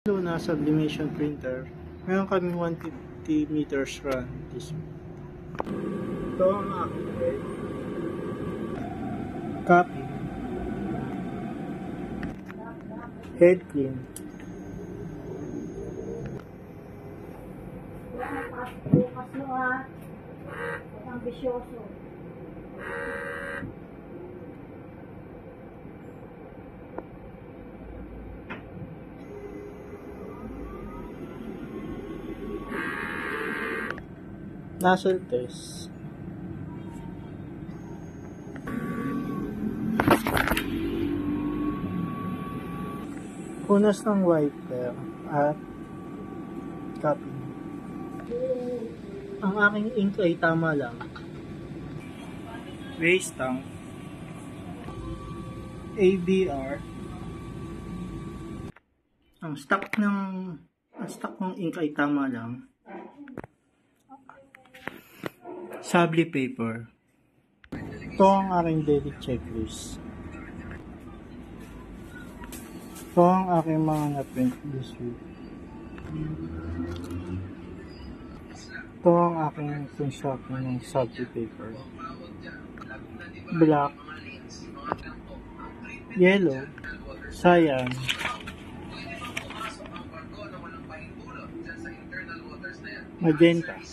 Na sublimation printer, meron kami 150 meters run this week. Ito ang aking copy, head clean, bukas mo ambisyoso. nozzle test, punas ng wiper at copy. Ang aking ink ay tama lang. Base tank, ABR. Ang stock ng ink ay tama lang. Sabli paper. Ito ang aking daily checklist. Ito ang aking mga na-print this week. Ito ang aking construction ng sabli paper. Black, yellow, cyan, magenta.